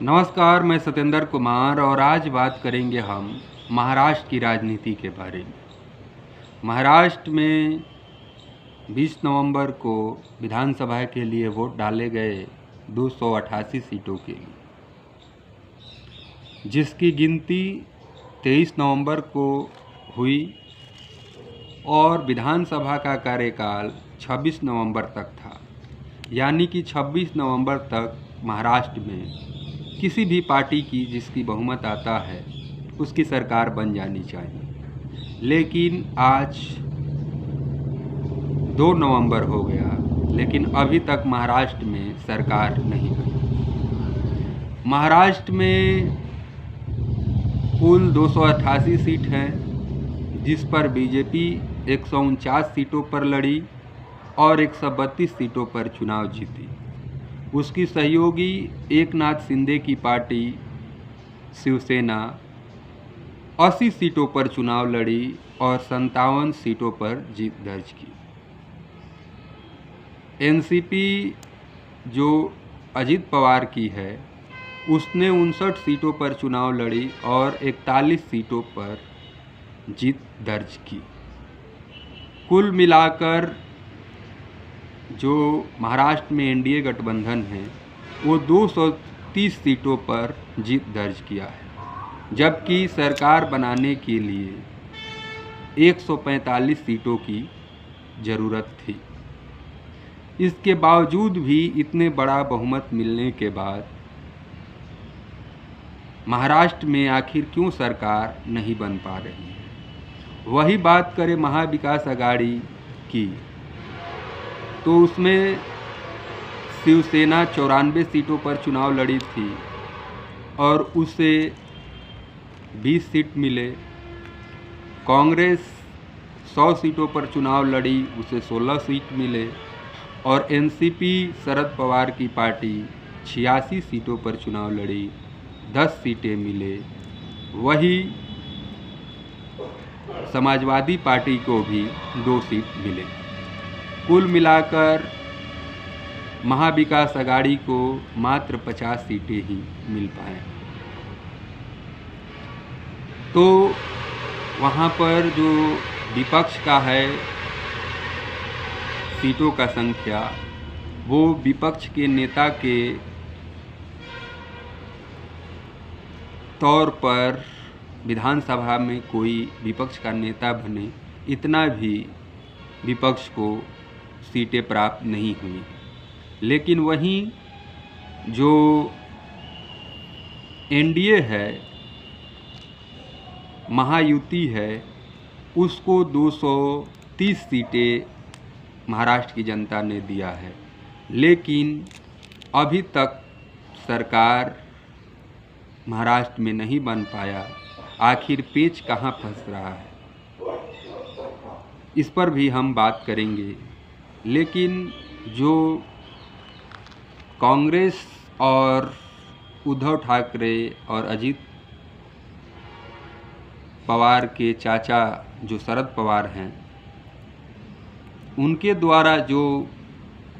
नमस्कार, मैं सत्येंद्र कुमार और आज बात करेंगे हम महाराष्ट्र की राजनीति के बारे में। महाराष्ट्र में 20 नवंबर को विधानसभा के लिए वोट डाले गए 288 सीटों के लिए, जिसकी गिनती 23 नवंबर को हुई और विधानसभा का कार्यकाल 26 नवंबर तक था। यानी कि 26 नवंबर तक महाराष्ट्र में किसी भी पार्टी की जिसकी बहुमत आता है उसकी सरकार बन जानी चाहिए। लेकिन आज 2 नवंबर हो गया, लेकिन अभी तक महाराष्ट्र में सरकार नहीं बनी। महाराष्ट्र में कुल 288 सीट हैं, जिस पर बीजेपी 149 सीटों पर लड़ी और 132 सीटों पर चुनाव जीती। उसकी सहयोगी एकनाथ शिंदे की पार्टी शिवसेना 80 सीटों पर चुनाव लड़ी और 57 सीटों पर जीत दर्ज की। एनसीपी जो अजित पवार की है, उसने 59 सीटों पर चुनाव लड़ी और 41 सीटों पर जीत दर्ज की। कुल मिलाकर जो महाराष्ट्र में एनडीए गठबंधन है वो 230 सीटों पर जीत दर्ज किया है, जबकि सरकार बनाने के लिए 145 सीटों की ज़रूरत थी। इसके बावजूद भी इतने बड़ा बहुमत मिलने के बाद महाराष्ट्र में आखिर क्यों सरकार नहीं बन पा रही है। वही बात करें महाविकास आघाड़ी की, तो उसमें शिवसेना 94 सीटों पर चुनाव लड़ी थी और उसे 20 सीट मिले। कांग्रेस 100 सीटों पर चुनाव लड़ी, उसे 16 सीट मिले और एनसीपी शरद पवार की पार्टी 86 सीटों पर चुनाव लड़ी, 10 सीटें मिले। वही समाजवादी पार्टी को भी 2 सीट मिले। कुल मिलाकर महाविकास आघाड़ी को मात्र 50 सीटें ही मिल पाए। तो वहाँ पर जो विपक्ष का है सीटों का संख्या, वो विपक्ष के नेता के तौर पर विधानसभा में कोई विपक्ष का नेता बने, इतना भी विपक्ष को सीटें प्राप्त नहीं हुई। लेकिन वहीं जो एनडीए है, महायुति है, उसको 230 सीटें महाराष्ट्र की जनता ने दिया है। लेकिन अभी तक सरकार महाराष्ट्र में नहीं बन पाया। आखिर पेच कहाँ फंस रहा है, इस पर भी हम बात करेंगे। लेकिन जो कांग्रेस और उद्धव ठाकरे और अजित पवार के चाचा जो शरद पवार हैं, उनके द्वारा जो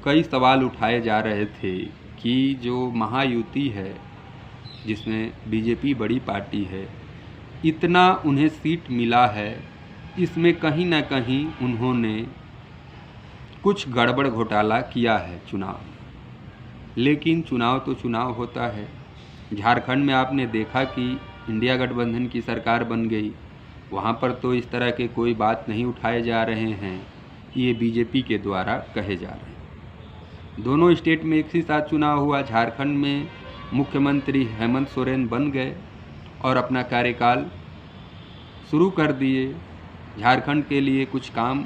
कई सवाल उठाए जा रहे थे कि जो महायुति है, जिसमें बीजेपी बड़ी पार्टी है, इतना उन्हें सीट मिला है, इसमें कहीं ना कहीं उन्होंने कुछ गड़बड़ घोटाला किया है चुनाव। लेकिन चुनाव तो चुनाव होता है। झारखंड में आपने देखा कि इंडिया गठबंधन की सरकार बन गई, वहाँ पर तो इस तरह के कोई बात नहीं उठाए जा रहे हैं, ये बीजेपी के द्वारा कहे जा रहे हैं। दोनों स्टेट में एक ही साथ चुनाव हुआ। झारखंड में मुख्यमंत्री हेमंत सोरेन बन गए और अपना कार्यकाल शुरू कर दिए। झारखंड के लिए कुछ काम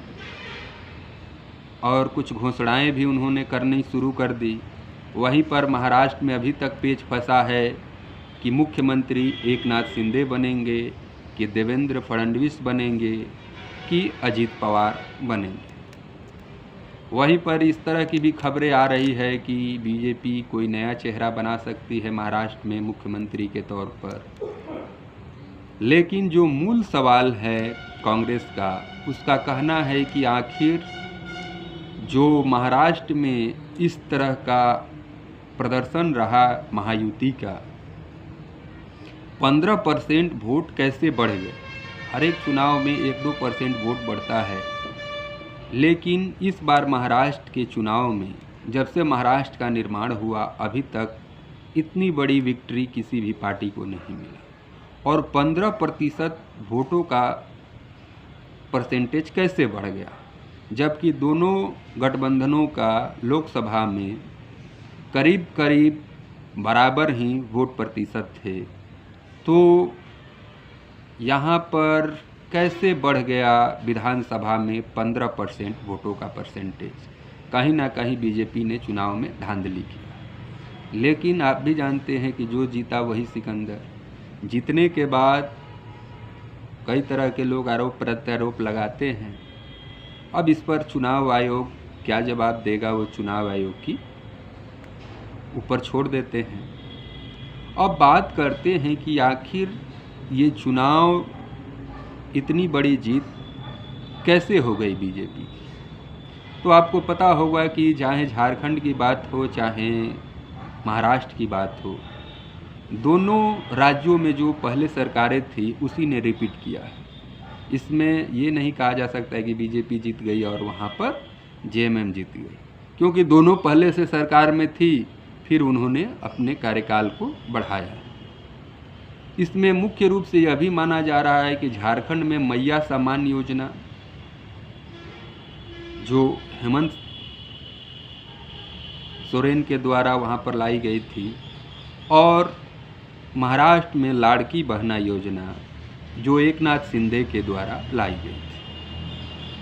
और कुछ घोषणाएं भी उन्होंने करनी शुरू कर दी। वहीं पर महाराष्ट्र में अभी तक पेच फंसा है कि मुख्यमंत्री एकनाथ शिंदे बनेंगे, कि देवेंद्र फडणवीस बनेंगे, कि अजित पवार बनेंगे। वहीं पर इस तरह की भी खबरें आ रही है कि बीजेपी कोई नया चेहरा बना सकती है महाराष्ट्र में मुख्यमंत्री के तौर पर। लेकिन जो मूल सवाल है कांग्रेस का, उसका कहना है कि आखिर जो महाराष्ट्र में इस तरह का प्रदर्शन रहा महायुति का, 15% वोट कैसे बढ़ गए। हर एक चुनाव में 1-2% वोट बढ़ता है, लेकिन इस बार महाराष्ट्र के चुनाव में जब से महाराष्ट्र का निर्माण हुआ अभी तक इतनी बड़ी विक्ट्री किसी भी पार्टी को नहीं मिला। और 15% वोटों का परसेंटेज कैसे बढ़ गया, जबकि दोनों गठबंधनों का लोकसभा में करीब करीब बराबर ही वोट प्रतिशत थे। तो यहाँ पर कैसे बढ़ गया विधानसभा में 15% वोटों का परसेंटेज। कहीं ना कहीं बीजेपी ने चुनाव में धांधली किया। लेकिन आप भी जानते हैं कि जो जीता वही सिकंदर। जीतने के बाद कई तरह के लोग आरोप प्रत्यारोप लगाते हैं। अब इस पर चुनाव आयोग क्या जवाब देगा, वो चुनाव आयोग की ऊपर छोड़ देते हैं। अब बात करते हैं कि आखिर ये चुनाव इतनी बड़ी जीत कैसे हो गई बीजेपी की। तो आपको पता होगा कि चाहे झारखंड की बात हो चाहे महाराष्ट्र की बात हो, दोनों राज्यों में जो पहले सरकारें थी उसी ने रिपीट किया है। इसमें ये नहीं कहा जा सकता है कि बीजेपी जीत गई और वहाँ पर जेएमएम जीत गई, क्योंकि दोनों पहले से सरकार में थी, फिर उन्होंने अपने कार्यकाल को बढ़ाया। इसमें मुख्य रूप से यह भी माना जा रहा है कि झारखंड में मैया सम्मान योजना जो हेमंत सोरेन के द्वारा वहाँ पर लाई गई थी, और महाराष्ट्र में लाड़की बहना योजना जो एकनाथ शिंदे के द्वारा लाई गई थी।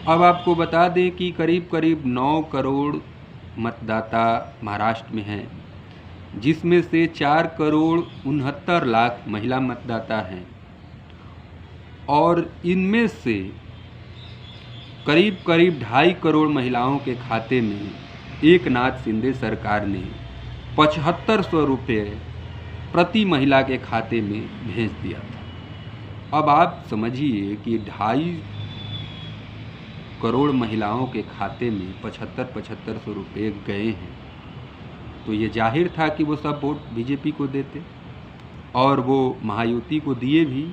अब आपको बता दें कि करीब करीब 9 करोड़ मतदाता महाराष्ट्र में हैं, जिसमें से 4,69,00,000 महिला मतदाता हैं, और इनमें से करीब करीब 2.5 करोड़ महिलाओं के खाते में एकनाथ शिंदे सरकार ने 7,500 रुपये प्रति महिला के खाते में भेज दिया था। अब आप समझिए कि 2.5 करोड़ महिलाओं के खाते में 7,500 रुपये गए हैं, तो ये जाहिर था कि वो सब वोट बीजेपी को देते, और वो महायुति को दिए भी।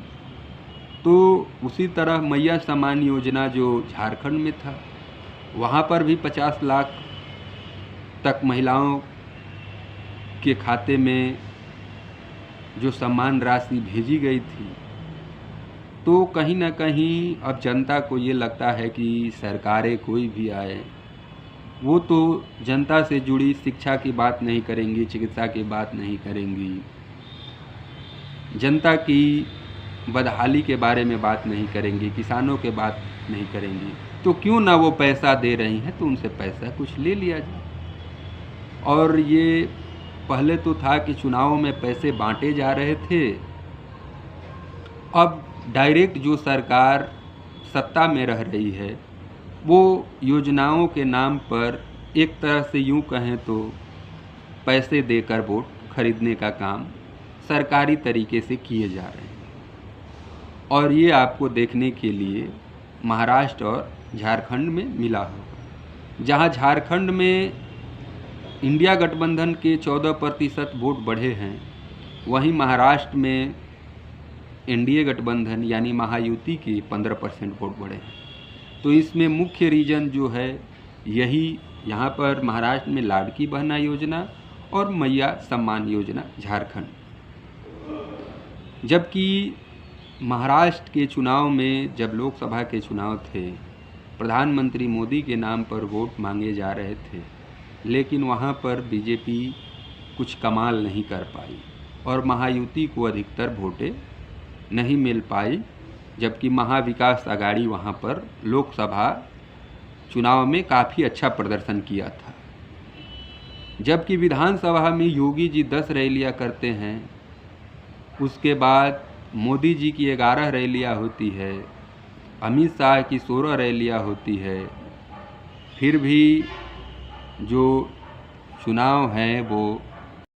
तो उसी तरह मैया सम्मान योजना जो झारखंड में था, वहाँ पर भी 50 लाख तक महिलाओं के खाते में जो सम्मान राशि भेजी गई थी। तो कहीं ना कहीं अब जनता को ये लगता है कि सरकारें कोई भी आए, वो तो जनता से जुड़ी शिक्षा की बात नहीं करेंगी, चिकित्सा की बात नहीं करेंगी, जनता की बदहाली के बारे में बात नहीं करेंगी, किसानों के बात नहीं करेंगी। तो क्यों ना वो पैसा दे रही हैं तो उनसे पैसा कुछ ले लिया जाए। और ये पहले तो था कि चुनाव में पैसे बांटे जा रहे थे, अब डायरेक्ट जो सरकार सत्ता में रह रही है वो योजनाओं के नाम पर एक तरह से यूँ कहें तो पैसे देकर वोट खरीदने का काम सरकारी तरीके से किए जा रहे हैं। और ये आपको देखने के लिए महाराष्ट्र और झारखंड में मिला होगा। जहां झारखंड में इंडिया गठबंधन के 14% वोट बढ़े हैं, वहीं महाराष्ट्र में एनडीए गठबंधन यानी महायुति के 15% वोट बढ़े हैं। तो इसमें मुख्य रीजन जो है यही, यहाँ पर महाराष्ट्र में लाड़की बहना योजना और मैया सम्मान योजना झारखंड। जबकि महाराष्ट्र के चुनाव में जब लोकसभा के चुनाव थे, प्रधानमंत्री मोदी के नाम पर वोट मांगे जा रहे थे, लेकिन वहाँ पर बीजेपी कुछ कमाल नहीं कर पाई और महायुति को अधिकतर वोटें नहीं मिल पाई, जबकि महाविकास आघाड़ी वहाँ पर लोकसभा चुनाव में काफ़ी अच्छा प्रदर्शन किया था। जबकि विधानसभा में योगी जी 10 रैलियाँ करते हैं, उसके बाद मोदी जी की 11 रैलियाँ होती है, अमित शाह की 16 रैलियाँ होती है, फिर भी जो चुनाव हैं वो